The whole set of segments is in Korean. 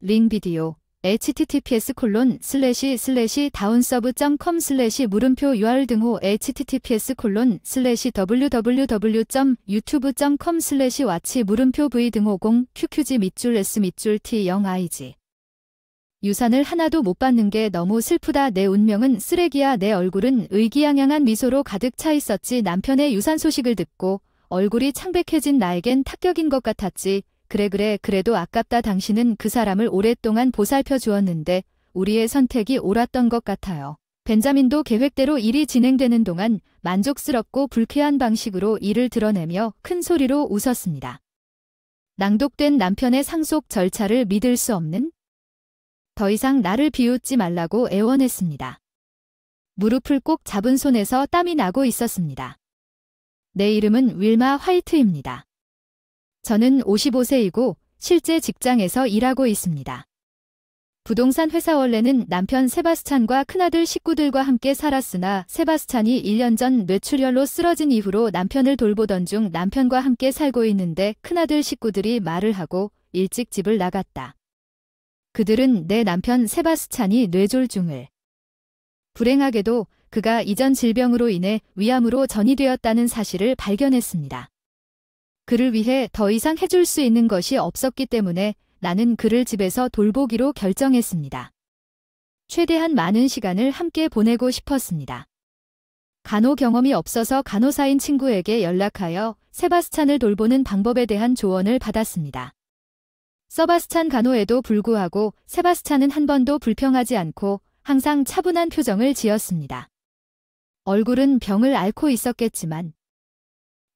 링 비디오 https://downsub.com/물음표 URL 등호 https://www.youtube.com/watch 물음표 v 등호 0 qqg 밑줄 s 밑줄 t 0 ig 유산을 하나도 못 받는 게 너무 슬프다. 내 운명은 쓰레기야. 내 얼굴은 의기양양한 미소로 가득 차 있었지. 남편의 유산 소식을 듣고 얼굴이 창백해진 나에겐 타격인 것 같았지. 그래도 아깝다. 당신은 그 사람을 오랫동안 보살펴 주었는데 우리의 선택이 옳았던 것 같아요. 벤자민도 계획대로 일이 진행되는 동안 만족스럽고 불쾌한 방식으로 이를 드러내며 큰 소리로 웃었습니다. 낭독된 남편의 상속 절차를 믿을 수 없는? 더 이상 나를 비웃지 말라고 애원했습니다. 무릎을 꼭 잡은 손에서 땀이 나고 있었습니다. 내 이름은 윌마 화이트입니다. 저는 55세이고 실제 직장에서 일하고 있습니다. 부동산 회사. 원래는 남편 세바스찬과 큰아들 식구들과 함께 살았으나 세바스찬이 1년 전 뇌출혈로 쓰러진 이후로 남편을 돌보던 중 남편과 함께 살고 있는데 큰아들 식구들이 말을 하고 일찍 집을 나갔다. 그들은 내 남편 세바스찬이 뇌졸중을, 불행하게도 그가 이전 질병으로 인해 위암으로 전이되었다는 사실을 발견했습니다. 그를 위해 더 이상 해줄 수 있는 것이 없었기 때문에 나는 그를 집에서 돌보기로 결정했습니다. 최대한 많은 시간을 함께 보내고 싶었습니다. 간호 경험이 없어서 간호사인 친구에게 연락하여 세바스찬을 돌보는 방법에 대한 조언을 받았습니다. 서바스찬 간호에도 불구하고 세바스찬은 한 번도 불평하지 않고 항상 차분한 표정을 지었습니다. 얼굴은 병을 앓고 있었겠지만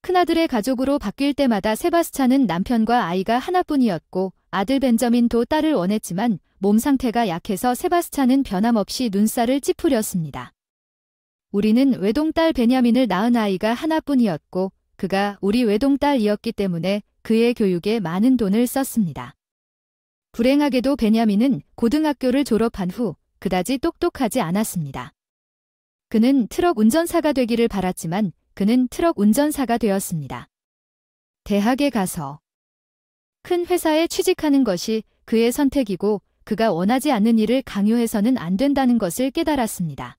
큰아들의 가족으로 바뀔 때마다 세바스찬은 남편과 아이가 하나뿐이었고 아들 벤저민도 딸을 원했지만 몸 상태가 약해서 세바스찬은 변함없이 눈살을 찌푸렸습니다. 우리는 외동딸 베냐민을 낳은 아이가 하나뿐이었고 그가 우리 외동딸이었기 때문에 그의 교육에 많은 돈을 썼습니다. 불행하게도 베냐민은 고등학교를 졸업한 후 그다지 똑똑하지 않았습니다. 그는 트럭 운전사가 되기를 바랐지만 그는 트럭 운전사가 되었습니다. 대학에 가서 큰 회사에 취직하는 것이 그의 선택이고 그가 원하지 않는 일을 강요해서는 안 된다는 것을 깨달았습니다.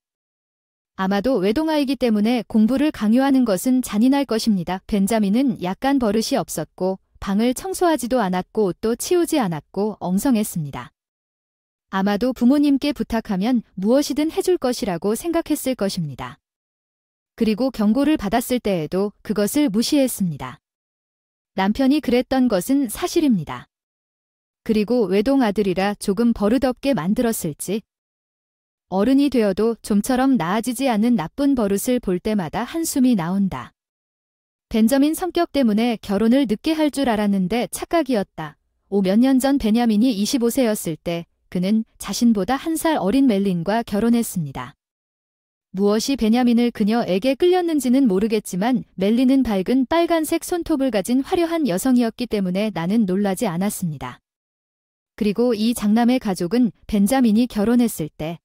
아마도 외동아이기 때문에 공부를 강요하는 것은 잔인할 것입니다. 벤자민은 약간 버릇이 없었고 방을 청소하지도 않았고 옷도 치우지 않았고 엉성했습니다. 아마도 부모님께 부탁하면 무엇이든 해줄 것이라고 생각했을 것입니다. 그리고 경고를 받았을 때에도 그것을 무시했습니다. 남편이 그랬던 것은 사실입니다. 그리고 외동아들이라 조금 버릇없게 만들었을지 어른이 되어도 좀처럼 나아지지 않는 나쁜 버릇을 볼 때마다 한숨이 나온다. 벤저민 성격 때문에 결혼을 늦게 할 줄 알았는데 착각이었다. 몇 년 전 베냐민이 25세였을 때 그는 자신보다 1살 어린 멜린과 결혼했습니다. 무엇이 베냐민을 그녀에게 끌렸는지는 모르겠지만 멜린은 밝은 빨간색 손톱을 가진 화려한 여성이었기 때문에 나는 놀라지 않았습니다. 그리고 이 장남의 가족은 벤자민이 결혼했을 때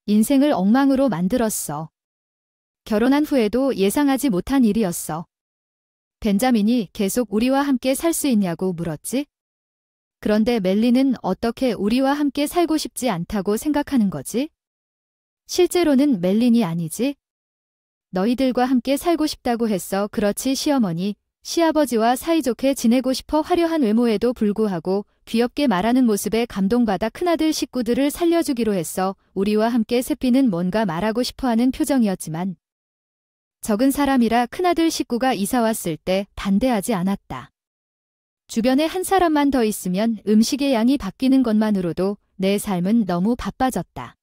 인생을 엉망으로 만들었어. 결혼한 후에도 예상하지 못한 일이었어. 벤자민이 계속 우리와 함께 살 수 있냐고 물었지? 그런데 멜린은 어떻게 우리와 함께 살고 싶지 않다고 생각하는 거지? 실제로는 멜린이 아니지? 너희들과 함께 살고 싶다고 했어. 그렇지 시어머니. 시아버지와 사이좋게 지내고 싶어. 화려한 외모에도 불구하고 귀엽게 말하는 모습에 감동받아 큰아들 식구들을 살려주기로 했어. 우리와 함께 세피는 뭔가 말하고 싶어하는 표정이었지만 적은 사람이라 큰아들 식구가 이사왔을 때 반대하지 않았다. 주변에 한 사람만 더 있으면 음식의 양이 바뀌는 것만으로도 내 삶은 너무 바빠졌다.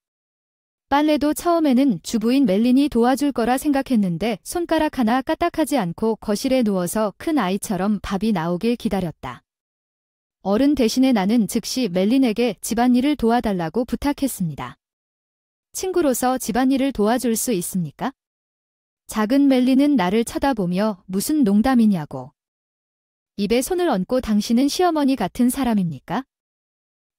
빨래도 처음에는 주부인 멜린이 도와줄 거라 생각했는데 손가락 하나 까딱하지 않고 거실에 누워서 큰 아이처럼 밥이 나오길 기다렸다. 어른 대신에 나는 즉시 멜린에게 집안일을 도와달라고 부탁했습니다. 친구로서 집안일을 도와줄 수 있습니까? 작은 멜린은 나를 쳐다보며 무슨 농담이냐고. 입에 손을 얹고 당신은 시어머니 같은 사람입니까?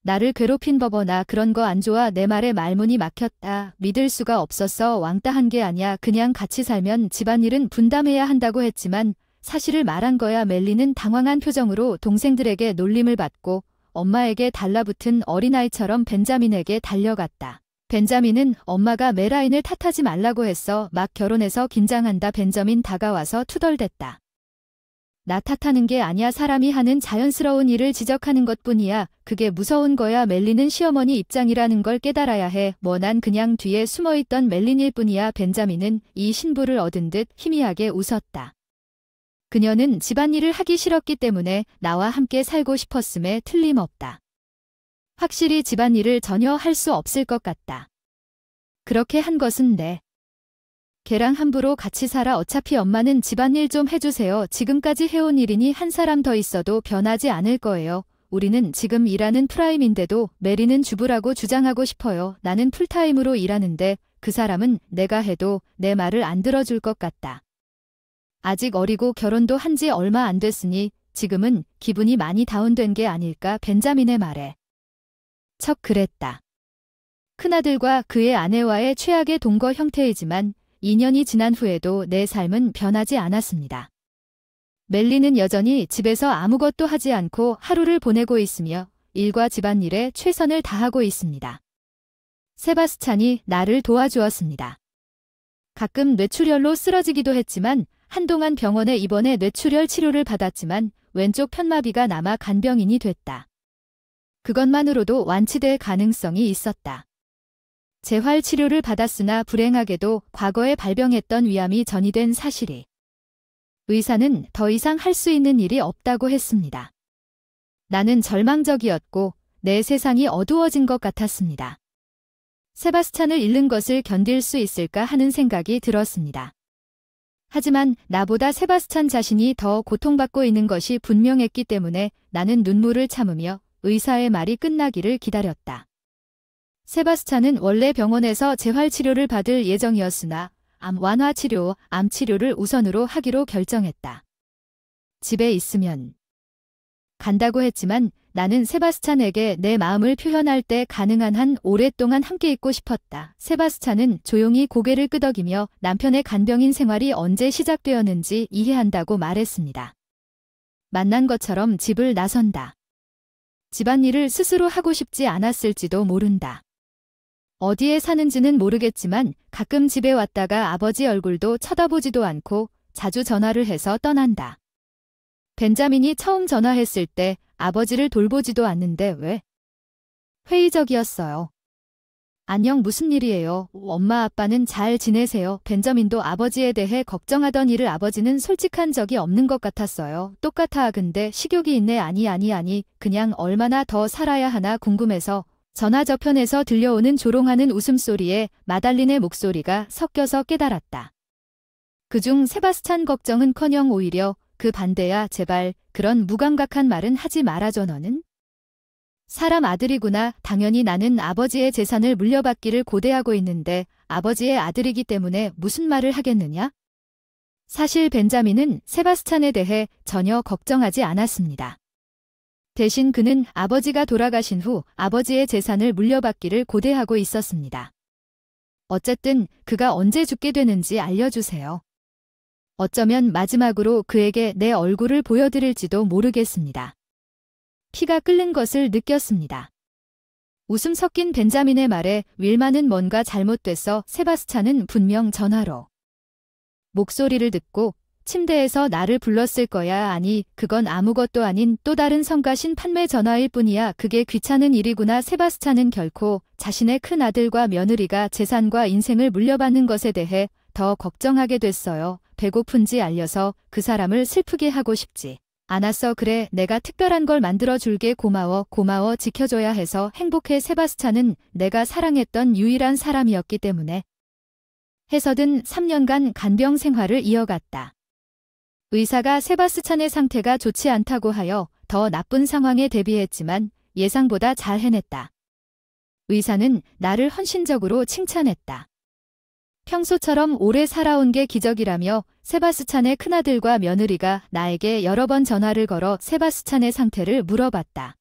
나를 괴롭힌 법어나 그런 거 안 좋아. 내 말에 말문이 막혔다. 믿을 수가 없었어. 왕따 한 게 아니야. 그냥 같이 살면 집안일은 분담해야 한다고 했지만 사실을 말한 거야. 멜리는 당황한 표정으로 동생들에게 놀림을 받고 엄마에게 달라붙은 어린아이처럼 벤자민에게 달려갔다. 벤자민은 엄마가 메라인을 탓하지 말라고 했어. 막 결혼해서 긴장한다. 벤자민 다가와서 투덜댔다. 나 탓하는 게 아니야. 사람이 하는 자연스러운 일을 지적하는 것뿐이야. 그게 무서운 거야. 멜리는 시어머니 입장이라는 걸 깨달아야 해. 뭐 난 그냥 뒤에 숨어있던 멜린일 뿐이야. 벤자민은 이 신부를 얻은 듯 희미하게 웃었다. 그녀는 집안일을 하기 싫었기 때문에 나와 함께 살고 싶었음에 틀림없다. 확실히 집안일을 전혀 할 수 없을 것 같다. 그렇게 한 것은 걔랑 함부로 같이 살아. 어차피 엄마는 집안일 좀 해주세요. 지금까지 해온 일이니 한 사람 더 있어도 변하지 않을 거예요. 우리는 지금 일하는 프라임인데도 메리는 주부라고 주장하고 싶어요. 나는 풀타임으로 일하는데 그 사람은 내가 해도 내 말을 안 들어줄 것 같다. 아직 어리고 결혼도 한 지 얼마 안 됐으니 지금은 기분이 많이 다운된 게 아닐까. 벤자민의 말에 척 그랬다. 큰아들과 그의 아내와의 최악의 동거 형태이지만 2년이 지난 후에도 내 삶은 변하지 않았습니다. 멜리는 여전히 집에서 아무것도 하지 않고 하루를 보내고 있으며 일과 집안일에 최선을 다하고 있습니다. 세바스찬이 나를 도와주었습니다. 가끔 뇌출혈로 쓰러지기도 했지만 한동안 병원에 입원해 뇌출혈 치료를 받았지만 왼쪽 편마비가 남아 간병인이 됐다. 그것만으로도 완치될 가능성이 있었다. 재활 치료를 받았으나 불행하게도 과거에 발병했던 위암이 전이된 사실이. 의사는 더 이상 할 수 있는 일이 없다고 했습니다. 나는 절망적이었고 내 세상이 어두워진 것 같았습니다. 세바스찬을 잃는 것을 견딜 수 있을까 하는 생각이 들었습니다. 하지만 나보다 세바스찬 자신이 더 고통받고 있는 것이 분명했기 때문에 나는 눈물을 참으며 의사의 말이 끝나기를 기다렸다. 세바스찬은 원래 병원에서 재활치료를 받을 예정이었으나 암 완화 치료, 암 치료를 우선으로 하기로 결정했다. 집에 있으면 간다고 했지만 나는 세바스찬에게 내 마음을 표현할 때 가능한 한 오랫동안 함께 있고 싶었다. 세바스찬은 조용히 고개를 끄덕이며 남편의 간병인 생활이 언제 시작되었는지 이해한다고 말했습니다. 만난 것처럼 집을 나선다. 집안일을 스스로 하고 싶지 않았을지도 모른다. 어디에 사는지는 모르겠지만 가끔 집에 왔다가 아버지 얼굴도 쳐다보지도 않고 자주 전화를 해서 떠난다. 벤자민이 처음 전화했을 때 아버지를 돌보지도 않는데 왜? 회의적이었어요. 안녕, 무슨 일이에요? 엄마 아빠는 잘 지내세요? 벤자민도 아버지에 대해 걱정하던 일을 아버지는 솔직한 적이 없는 것 같았어요. 똑같아. 근데 식욕이 있네. 아니 그냥 얼마나 더 살아야 하나 궁금해서. 전화 저편에서 들려오는 조롱하는 웃음소리에 마달린의 목소리가 섞여서 깨달았다. 그중 세바스찬 걱정은커녕 오히려 그 반대야. 제발 그런 무감각한 말은 하지 말아줘. 너는 사람 아들이구나. 당연히 나는 아버지의 재산을 물려받기를 고대하고 있는데 아버지의 아들이기 때문에 무슨 말을 하겠느냐? 사실 벤자민은 세바스찬에 대해 전혀 걱정하지 않았습니다. 대신 그는 아버지가 돌아가신 후 아버지의 재산을 물려받기를 고대하고 있었습니다. 어쨌든 그가 언제 죽게 되는지 알려주세요. 어쩌면 마지막으로 그에게 내 얼굴을 보여드릴지도 모르겠습니다. 피가 끓는 것을 느꼈습니다. 웃음 섞인 벤자민의 말에 윌마는 뭔가 잘못됐어. 세바스찬은 분명 전화로 목소리를 듣고 침대에서 나를 불렀을 거야. 아니, 그건 아무것도 아닌 또 다른 성가신 판매 전화일 뿐이야. 그게 귀찮은 일이구나. 세바스찬은 결코 자신의 큰 아들과 며느리가 재산과 인생을 물려받는 것에 대해 더 걱정하게 됐어요. 배고픈지 알려서 그 사람을 슬프게 하고 싶지 않았어. 그래, 내가 특별한 걸 만들어줄게. 고마워. 지켜줘야 해서 행복해. 세바스찬은 내가 사랑했던 유일한 사람이었기 때문에. 해서든 3년간 간병 생활을 이어갔다. 의사가 세바스찬의 상태가 좋지 않다고 하여 더 나쁜 상황에 대비했지만 예상보다 잘 해냈다. 의사는 나를 헌신적으로 칭찬했다. 평소처럼 오래 살아온 게 기적이라며 세바스찬의 큰아들과 며느리가 나에게 여러 번 전화를 걸어 세바스찬의 상태를 물어봤다.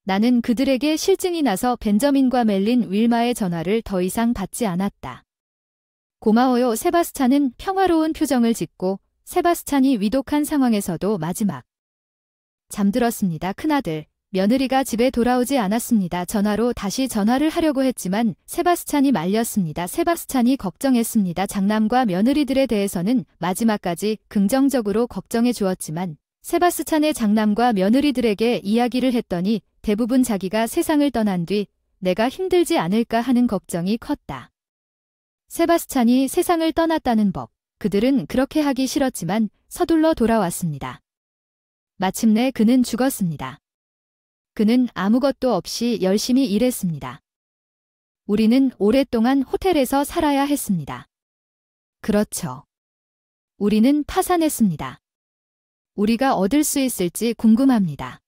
나는 그들에게 실증이 나서 벤저민과 멜린 윌마의 전화를 더 이상 받지 않았다. 고마워요. 세바스찬은 평화로운 표정을 짓고 세바스찬이 위독한 상황에서도 마지막 잠들었습니다. 큰아들, 며느리가 집에 돌아오지 않았습니다. 전화로 다시 전화를 하려고 했지만 세바스찬이 말렸습니다. 세바스찬이 걱정했습니다. 장남과 며느리들에 대해서는 마지막까지 긍정적으로 걱정해 주었지만 세바스찬의 장남과 며느리들에게 이야기를 했더니 대부분 자기가 세상을 떠난 뒤 내가 힘들지 않을까 하는 걱정이 컸다. 세바스찬이 세상을 떠났다는 법, 그들은 그렇게 하기 싫었지만 서둘러 돌아왔습니다. 마침내 그는 죽었습니다. 그는 아무것도 없이 열심히 일했습니다. 우리는 오랫동안 호텔에서 살아야 했습니다. 그렇죠. 우리는 파산했습니다. 우리가 얻을 수 있을지 궁금합니다.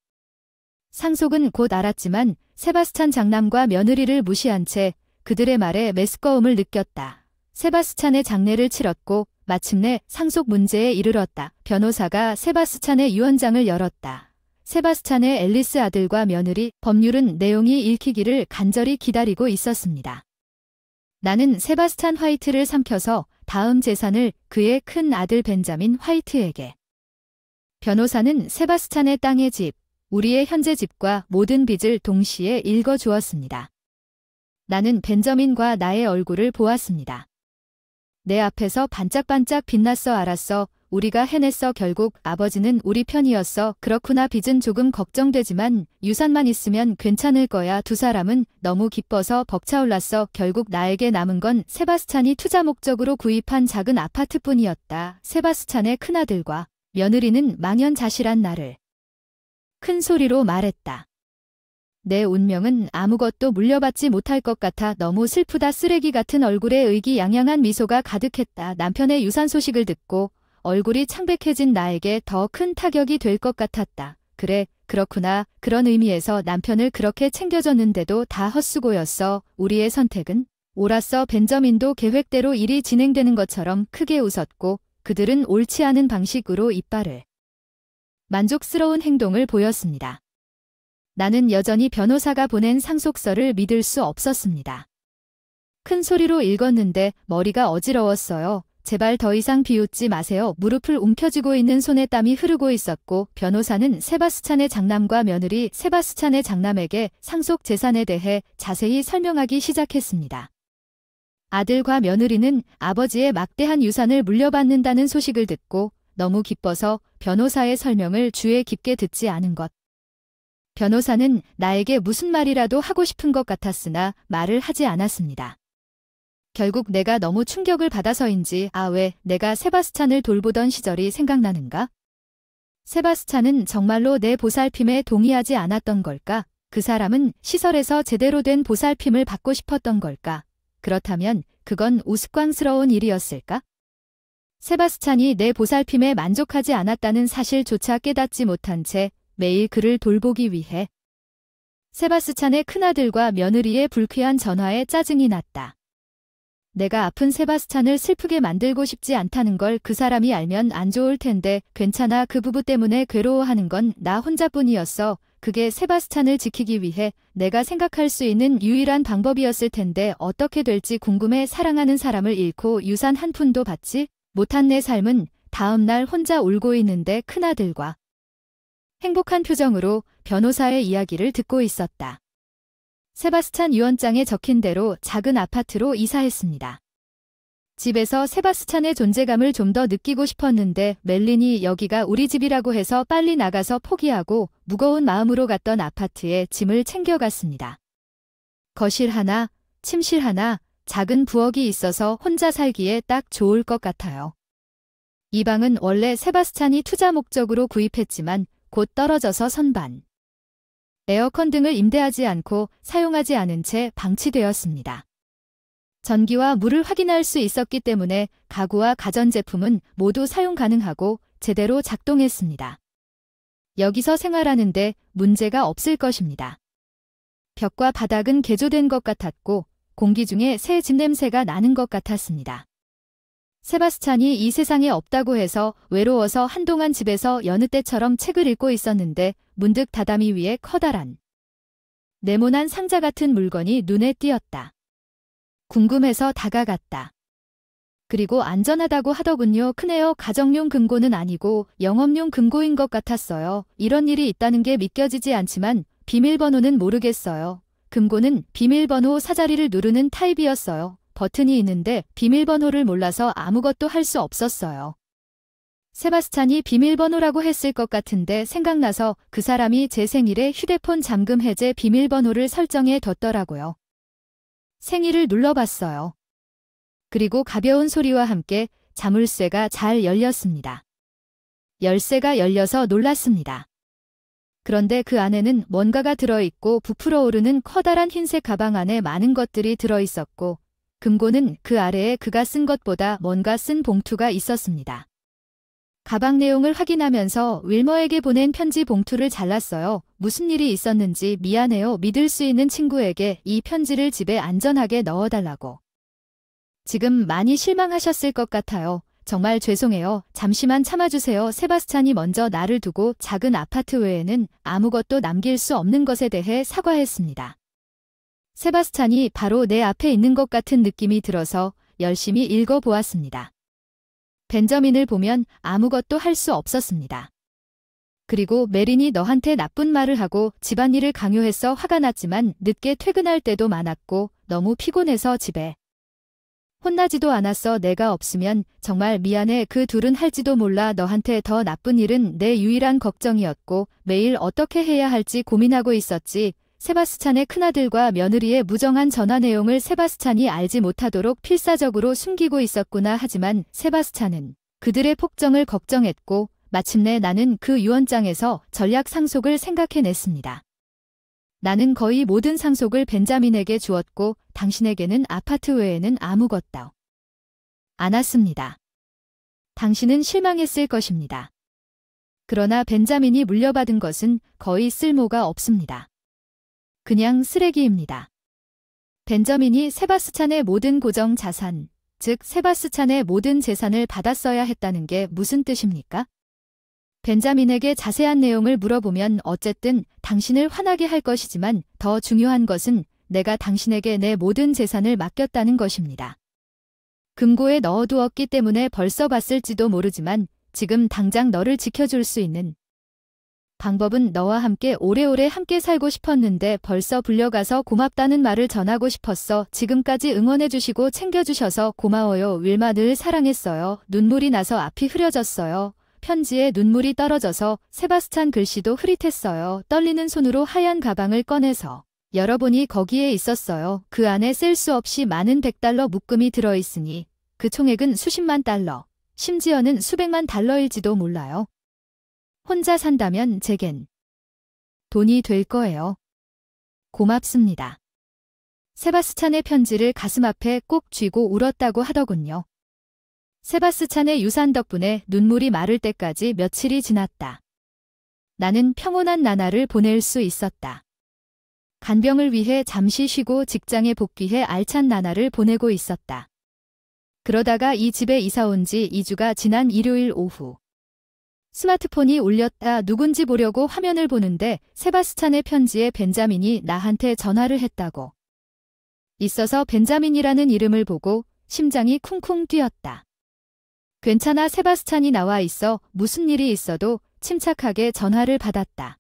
상속은 곧 알았지만 세바스찬 장남과 며느리를 무시한 채 그들의 말에 메스꺼움을 느꼈다. 세바스찬의 장례를 치렀고 마침내 상속 문제에 이르렀다. 변호사가 세바스찬의 유언장을 열었다. 세바스찬의 앨리스 아들과 며느리, 법률은 내용이 읽히기를 간절히 기다리고 있었습니다. 나는 세바스찬 화이트를 삼켜서 다음 재산을 그의 큰 아들 벤자민 화이트에게. 변호사는 세바스찬의 땅의 집, 우리의 현재 집과 모든 빚을 동시에 읽어주었습니다. 나는 벤저민과 나의 얼굴을 보았습니다. 내 앞에서 반짝반짝 빛났어. 알았어. 우리가 해냈어. 결국 아버지는 우리 편이었어. 그렇구나. 빚은 조금 걱정되지만 유산만 있으면 괜찮을 거야. 두 사람은 너무 기뻐서 벅차올랐어. 결국 나에게 남은 건 세바스찬이 투자 목적으로 구입한 작은 아파트뿐이었다. 세바스찬의 큰아들과 며느리는 망연자실한 나를 큰 소리로 말했다. 내 운명은 아무것도 물려받지 못할 것 같아 너무 슬프다. 쓰레기 같은 얼굴에 의기양양한 미소가 가득했다. 남편의 유산 소식을 듣고 얼굴이 창백해진 나에게 더 큰 타격이 될 것 같았다. 그래, 그렇구나. 그런 의미에서 남편을 그렇게 챙겨줬는데도 다 헛수고였어. 우리의 선택은 옳았어. 벤저민도 계획대로 일이 진행되는 것처럼 크게 웃었고 그들은 옳지 않은 방식으로 이빨을 만족스러운 행동을 보였습니다. 나는 여전히 변호사가 보낸 상속서를 믿을 수 없었습니다. 큰 소리로 읽었는데 머리가 어지러웠어요. 제발 더 이상 비웃지 마세요. 무릎을 움켜쥐고 있는 손에 땀이 흐르고 있었고 변호사는 세바스찬의 장남과 며느리 세바스찬의 장남에게 상속 재산에 대해 자세히 설명하기 시작했습니다. 아들과 며느리는 아버지의 막대한 유산을 물려받는다는 소식을 듣고 너무 기뻐서 변호사의 설명을 주의 깊게 듣지 않은 것. 변호사는 나에게 무슨 말이라도 하고 싶은 것 같았으나 말을 하지 않았습니다. 결국 내가 너무 충격을 받아서인지 왜 내가 세바스찬을 돌보던 시절이 생각나는가? 세바스찬은 정말로 내 보살핌에 동의하지 않았던 걸까? 그 사람은 시설에서 제대로 된 보살핌을 받고 싶었던 걸까? 그렇다면 그건 우스꽝스러운 일이었을까? 세바스찬이 내 보살핌에 만족하지 않았다는 사실조차 깨닫지 못한 채 매일 그를 돌보기 위해 세바스찬의 큰아들과 며느리의 불쾌한 전화에 짜증이 났다. 내가 아픈 세바스찬을 슬프게 만들고 싶지 않다는 걸 그 사람이 알면 안 좋을 텐데 괜찮아. 그 부부 때문에 괴로워하는 건 나 혼자뿐이었어. 그게 세바스찬을 지키기 위해 내가 생각할 수 있는 유일한 방법이었을 텐데 어떻게 될지 궁금해. 사랑하는 사람을 잃고 유산 한 푼도 받지 못한 내 삶은 다음 날 혼자 울고 있는데 큰아들과 행복한 표정으로 변호사의 이야기를 듣고 있었다. 세바스찬 유언장에 적힌 대로 작은 아파트로 이사했습니다. 집에서 세바스찬의 존재감을 좀 더 느끼고 싶었는데 멜린이 여기가 우리 집이라고 해서 빨리 나가서 포기하고 무거운 마음으로 갔던 아파트에 짐을 챙겨갔습니다. 거실 하나, 침실 하나, 작은 부엌이 있어서 혼자 살기에 딱 좋을 것 같아요. 이 방은 원래 세바스찬이 투자 목적으로 구입했지만 곧 떨어져서 선반. 에어컨 등을 임대하지 않고 사용하지 않은 채 방치되었습니다. 전기와 물을 확인할 수 있었기 때문에 가구와 가전제품은 모두 사용 가능하고 제대로 작동했습니다. 여기서 생활하는데 문제가 없을 것입니다. 벽과 바닥은 개조된 것 같았고 공기 중에 새 집 냄새가 나는 것 같았습니다. 세바스찬이 이 세상에 없다고 해서 외로워서 한동안 집에서 여느 때처럼 책을 읽고 있었는데 문득 다다미 위에 커다란 네모난 상자 같은 물건이 눈에 띄었다. 궁금해서 다가갔다. 그리고 안전하다고 하더군요. 크네요. 가정용 금고는 아니고 영업용 금고인 것 같았어요. 이런 일이 있다는 게 믿겨지지 않지만 비밀번호는 모르겠어요. 금고는 비밀번호 사자리를 누르는 타입이었어요. 버튼이 있는데 비밀번호를 몰라서 아무것도 할 수 없었어요. 세바스찬이 비밀번호라고 했을 것 같은데 생각나서 그 사람이 제 생일에 휴대폰 잠금 해제 비밀번호를 설정해 뒀더라고요. 생일을 눌러봤어요. 그리고 가벼운 소리와 함께 자물쇠가 잘 열렸습니다. 열쇠가 열려서 놀랐습니다. 그런데 그 안에는 뭔가가 들어있고 부풀어 오르는 커다란 흰색 가방 안에 많은 것들이 들어있었고 금고는 그 아래에 그가 쓴 것보다 뭔가 쓴 봉투가 있었습니다. 가방 내용을 확인하면서 윌머에게 보낸 편지 봉투를 잘랐어요. 무슨 일이 있었는지 미안해요. 믿을 수 있는 친구에게 이 편지를 집에 안전하게 넣어달라고. 지금 많이 실망하셨을 것 같아요. 정말 죄송해요. 잠시만 참아주세요. 세바스찬이 먼저 나를 두고 작은 아파트 외에는 아무것도 남길 수 없는 것에 대해 사과했습니다. 세바스찬이 바로 내 앞에 있는 것 같은 느낌이 들어서 열심히 읽어보았습니다. 벤저민을 보면 아무것도 할 수 없었습니다. 그리고 메린이 너한테 나쁜 말을 하고 집안일을 강요해서 화가 났지만 늦게 퇴근할 때도 많았고 너무 피곤해서 집에 혼나지도 않았어. 내가 없으면 정말 미안해. 그 둘은 할지도 몰라. 너한테 더 나쁜 일은 내 유일한 걱정이었고 매일 어떻게 해야 할지 고민하고 있었지. 세바스찬의 큰아들과 며느리의 무정한 전화 내용을 세바스찬이 알지 못하도록 필사적으로 숨기고 있었구나. 하지만 세바스찬은 그들의 폭정을 걱정했고 마침내 나는 그 유언장에서 전략 상속을 생각해냈습니다. 나는 거의 모든 상속을 벤자민에게 주었고 당신에게는 아파트 외에는 아무것도 않았습니다. 당신은 실망했을 것입니다. 그러나 벤자민이 물려받은 것은 거의 쓸모가 없습니다. 그냥 쓰레기입니다. 벤저민이 세바스찬의 모든 고정 자산, 즉 세바스찬의 모든 재산을 받았어야 했다는 게 무슨 뜻입니까? 벤자민에게 자세한 내용을 물어보면 어쨌든 당신을 화나게 할 것이지만 더 중요한 것은 내가 당신에게 내 모든 재산을 맡겼다는 것입니다. 금고에 넣어두었기 때문에 벌써 봤을지도 모르지만 지금 당장 너를 지켜줄 수 있는 방법은 너와 함께 오래오래 함께 살고 싶었는데 벌써 불려가서 고맙다는 말을 전하고 싶었어. 지금까지 응원해주시고 챙겨주셔서 고마워요. 윌마 늘 사랑했어요. 눈물이 나서 앞이 흐려졌어요. 편지에 눈물이 떨어져서 세바스찬 글씨도 흐릿했어요. 떨리는 손으로 하얀 가방을 꺼내서 열어보니 거기에 있었어요. 그 안에 셀 수 없이 많은 $100 묶음이 들어있으니 그 총액은 수십만 달러, 심지어는 수백만 달러일지도 몰라요. 혼자 산다면 제겐 돈이 될 거예요. 고맙습니다. 세바스찬의 편지를 가슴 앞에 꼭 쥐고 울었다고 하더군요. 세바스찬의 유산 덕분에 눈물이 마를 때까지 며칠이 지났다. 나는 평온한 나날을 보낼 수 있었다. 간병을 위해 잠시 쉬고 직장에 복귀해 알찬 나날을 보내고 있었다. 그러다가 이 집에 이사 온 지 2주가 지난 일요일 오후. 스마트폰이 울렸다. 누군지 보려고 화면을 보는데 세바스찬의 편지에 벤자민이 나한테 전화를 했다고. 있어서 벤자민이라는 이름을 보고 심장이 쿵쿵 뛰었다. 괜찮아. 세바스찬이 나와 있어. 무슨 일이 있어도 침착하게 전화를 받았다.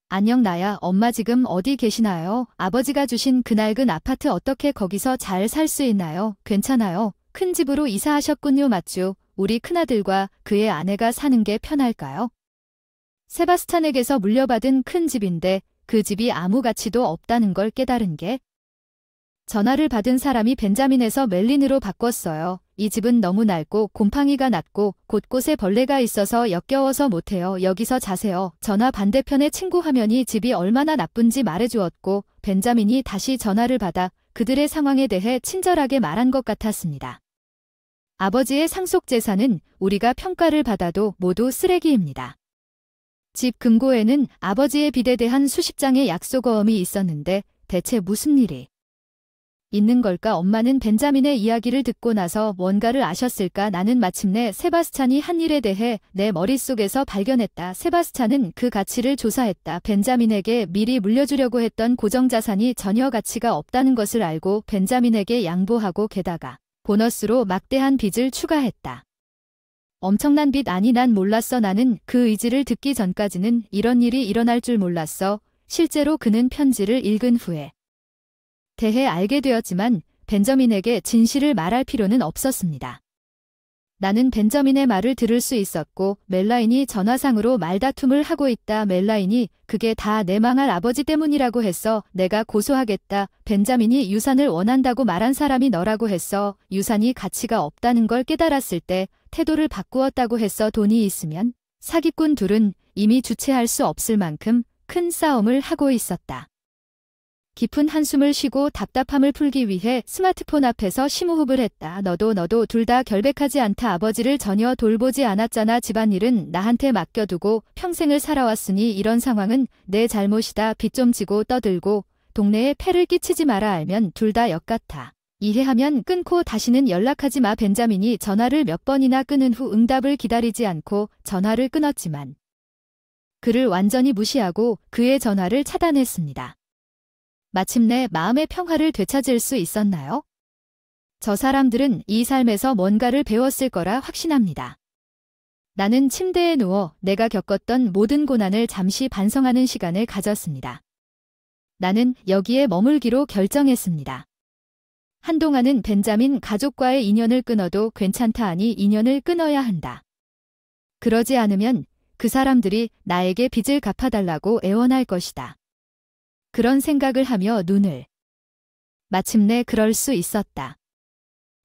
안녕 나야. 엄마 지금 어디 계시나요? 아버지가 주신 그 낡은 아파트 어떻게 거기서 잘 살 수 있나요? 괜찮아요. 큰 집으로 이사하셨군요. 맞죠? 우리 큰아들과 그의 아내가 사는 게 편할까요? 세바스찬에게서 물려받은 큰 집인데 그 집이 아무 가치도 없다는 걸 깨달은 게 전화를 받은 사람이 벤자민에서 멜린으로 바꿨어요. 이 집은 너무 낡고 곰팡이가 났고 곳곳에 벌레가 있어서 역겨워서 못해요. 여기서 자세요. 전화 반대편의 친구 화면이 집이 얼마나 나쁜지 말해주었고 벤자민이 다시 전화를 받아 그들의 상황에 대해 친절하게 말한 것 같았습니다. 아버지의 상속 재산은 우리가 평가를 받아도 모두 쓰레기입니다. 집 금고에는 아버지의 빚에 대한 수십 장의 약속어음이 있었는데 대체 무슨 일이 있는 걸까? 엄마는 벤자민의 이야기를 듣고 나서 뭔가를 아셨을까? 나는 마침내 세바스찬이 한 일에 대해 내 머릿속에서 발견했다. 세바스찬은 그 가치를 조사했다. 벤자민에게 미리 물려주려고 했던 고정자산이 전혀 가치가 없다는 것을 알고 벤자민에게 양보하고 게다가 보너스로 막대한 빚을 추가했다. 엄청난 빚 아니 난 몰랐어. 나는 그 의지를 듣기 전까지는 이런 일이 일어날 줄 몰랐어. 실제로 그는 편지를 읽은 후에 대해 알게 되었지만 벤저민에게 진실을 말할 필요는 없었습니다. 나는 벤저민의 말을 들을 수 있었고 멜라인이 전화상으로 말다툼을 하고 있다. 멜라인이 그게 다 내 망할 아버지 때문이라고 했어. 내가 고소하겠다. 벤자민이 유산을 원한다고 말한 사람이 너라고 했어. 유산이 가치가 없다는 걸 깨달았을 때 태도를 바꾸었다고 했어. 돈이 있으면 사기꾼 둘은 이미 주체할 수 없을 만큼 큰 싸움을 하고 있었다. 깊은 한숨을 쉬고 답답함을 풀기 위해 스마트폰 앞에서 심호흡을 했다. 너도 둘 다 결백하지 않다. 아버지를 전혀 돌보지 않았잖아. 집안일은 나한테 맡겨두고 평생을 살아왔으니 이런 상황은 내 잘못이다. 빚 좀 지고 떠들고 동네에 폐를 끼치지 마라. 알면 둘 다 역같아. 이해하면 끊고 다시는 연락하지 마. 벤자민이 전화를 몇 번이나 끊은 후 응답을 기다리지 않고 전화를 끊었지만 그를 완전히 무시하고 그의 전화를 차단했습니다. 마침내 마음의 평화를 되찾을 수 있었나요? 저 사람들은 이 삶에서 뭔가를 배웠을 거라 확신합니다. 나는 침대에 누워 내가 겪었던 모든 고난을 잠시 반성하는 시간을 가졌습니다. 나는 여기에 머물기로 결정했습니다. 한동안은 벤자민 가족과의 인연을 끊어도 괜찮다. 아니, 인연을 끊어야 한다. 그러지 않으면 그 사람들이 나에게 빚을 갚아달라고 애원할 것이다. 그런 생각을 하며 눈을 마침내 그럴 수 있었다.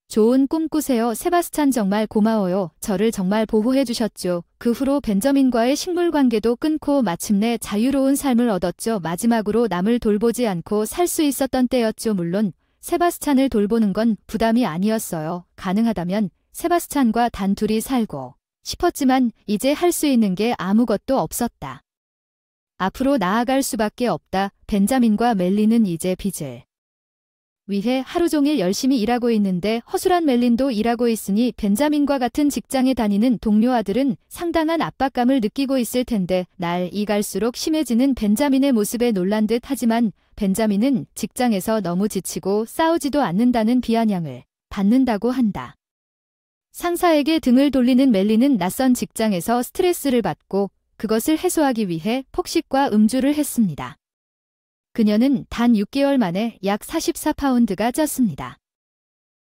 좋은 꿈 꾸세요. 세바스찬 정말 고마워요. 저를 정말 보호해 주셨죠. 그 후로 벤저민과의 식물 관계도 끊고 마침내 자유로운 삶을 얻었죠. 마지막으로 남을 돌보지 않고 살 수 있었던 때였죠. 물론 세바스찬을 돌보는 건 부담이 아니었어요. 가능하다면 세바스찬과 단둘이 살고 싶었지만 이제 할 수 있는 게 아무것도 없었다. 앞으로 나아갈 수밖에 없다. 벤자민과 멜린은 이제 빚을 위해 하루 종일 열심히 일하고 있는데 허술한 멜린도 일하고 있으니 벤자민과 같은 직장에 다니는 동료 아들은 상당한 압박감을 느끼고 있을 텐데 날이 갈수록 심해지는 벤자민의 모습에 놀란 듯 하지만 벤자민은 직장에서 너무 지치고 싸우지도 않는다는 비아냥을 받는다고 한다. 상사에게 등을 돌리는 멜린은 낯선 직장에서 스트레스를 받고 그것을 해소하기 위해 폭식과 음주를 했습니다. 그녀는 단 6개월 만에 약 44파운드가 쪘습니다.